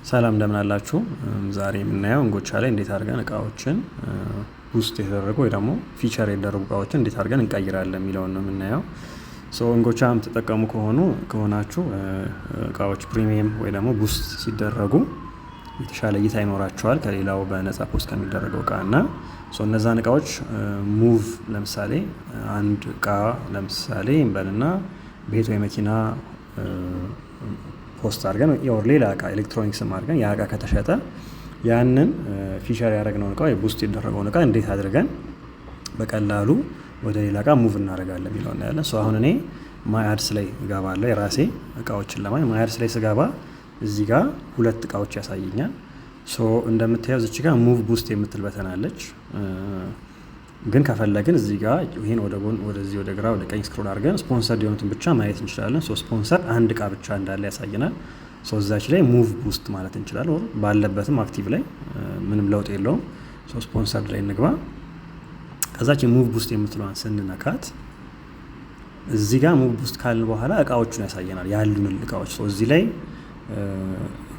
ሰላም እንደምን አላችሁ። ዛሬ የምናየው እንጎቻ ላይ እንዴት አድርገን እቃዎችን ውስጥ የተደረጉ ወይ ደግሞ ፊቸር የተደረጉ እቃዎችን እንዴት አድርገን እንቀይራለን የሚለውን ነው የምናየው። እንጎቻ የምትጠቀሙ ከሆናችሁ እቃዎች ፕሪሚየም ወይ ደግሞ ቡስት ሲደረጉ የተሻለ እይታ ይኖራቸዋል ከሌላው በነፃ ፖስት ከሚደረገው እቃ እና እነዛን እቃዎች ሙቭ ለምሳሌ አንድ እቃ ለምሳሌ እንበልና ቤት ወይ መኪና ፖስት አድርገን ሌላ እቃ ኤሌክትሮኒክስም አድርገን ያ እቃ ከተሸጠ ያንን ፊቸር ያደረግነውን እቃ ቡስት የደረገውን እቃ እንዴት አድርገን በቀላሉ ወደ ሌላ እቃ ሙቭ እናደርጋለን የሚለው እናያለን። አሁን እኔ ማይ አድስ ላይ እገባለሁ የራሴ እቃዎችን ለማየት። ማይ አድስ ላይ ስገባ እዚህ ጋር ሁለት እቃዎች ያሳየኛል። እንደምታየው እዚህ ጋር ሙቭ ቡስት የምትል በተን አለች። ግን ከፈለግን እዚህ ጋር ይሄን ወደ ጎን ወደዚህ ወደ ግራ ወደ ቀኝ ስክሮል አድርገን ስፖንሰር የሆኑትን ብቻ ማየት እንችላለን። ስፖንሰር አንድ እቃ ብቻ እንዳለ ያሳየናል። እዛች ላይ ሙቭ ቡስት ማለት እንችላለን። ባለበትም አክቲቭ ላይ ምንም ለውጥ የለውም። ስፖንሰር ላይ እንግባ። ከዛች ሙቭ ቡስት የምትለዋን ስንነካት እዚህ ጋር ሙቭ ቡስት ካልን በኋላ እቃዎቹን ያሳየናል ያሉንን እቃዎች። እዚህ ላይ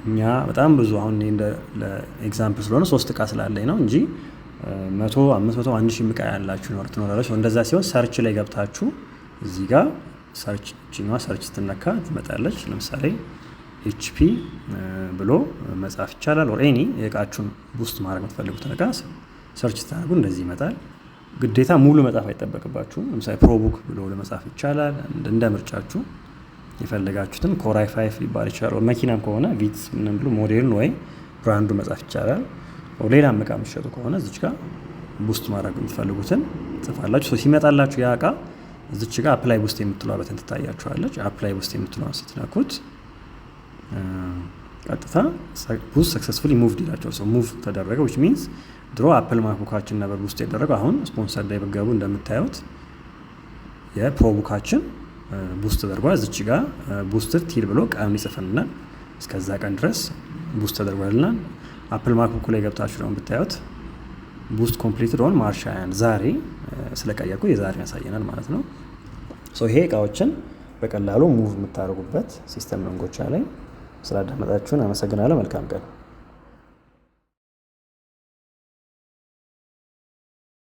እኛ በጣም ብዙ አሁን ለኤግዛምፕል ስለሆነ 3 እቃ ስላለኝ ነው እንጂ 100፣ 500፣ 1000 እቃ ያላችሁ ትኖራለች። እንደዛ ሲሆን ሰርች ላይ ገብታችሁ እዚህ ጋር ሰርች ስትነካ ትመጣለች። ለምሳሌ HP ብሎ መጻፍ ይቻላል። ኤኒ የእቃችሁን ቡስት ማድረግ የምትፈልጉትን እቃ ሰርች ስታደርጉ እንደዚህ ይመጣል። ግዴታ ሙሉ መጻፍ አይጠበቅባችሁም። ለምሳሌ ፕሮቡክ ብሎ ለመጻፍ ይቻላል። እንደ ምርጫችሁ የፈለጋችሁትን ኮራይ 5 ሊባል ይችላል። መኪናም ከሆነ ቪትስ ምንም ብሎ ሞዴሉን ወይ ብራንዱ መጻፍ ይቻላል። ሌላም እቃ የምትሸጡ ከሆነ እዚች ጋር ቡስት ማድረግ የምትፈልጉትን ጽፋላችሁ። ሲመጣላችሁ ያ እቃ እዚች ጋር አፕላይ ቡስት የምትለዋ በተን ትታያችኋለች። አፕላይ ቡስት የምትለዋ ስትነኩት ቀጥታ ቡስት ሰክሰስፉሊ ሙቭድ ይላቸዋል። ሙቭ ተደረገ which means ድሮ አፕል ማክቡካችን ነበር ቡስት ያደረገው። አሁን ስፖንሰር ላይ በገቡ እንደምታዩት የፕሮቡካችን ቡስት ተደርጓል። እዚች ጋር ቡስትድ ቲል ብሎ ቀኑን ይጽፍልናል። እስከዛ ቀን ድረስ ቡስት ተደርጓልናል። አፕል ማክቡክ ላይ ገብታችሁ ነው ብታዩት ቡስት ኮምፕሊትድ ኦን ማርች 21 ዛሬ ስለቀየርኩ የዛሬን ያሳየናል ማለት ነው። ይሄ እቃዎችን በቀላሉ ሙቭ የምታደርጉበት ሲስተም ነው እንጎቻ ላይ። ስላዳመጣችሁን አመሰግናለሁ። መልካም ቀን።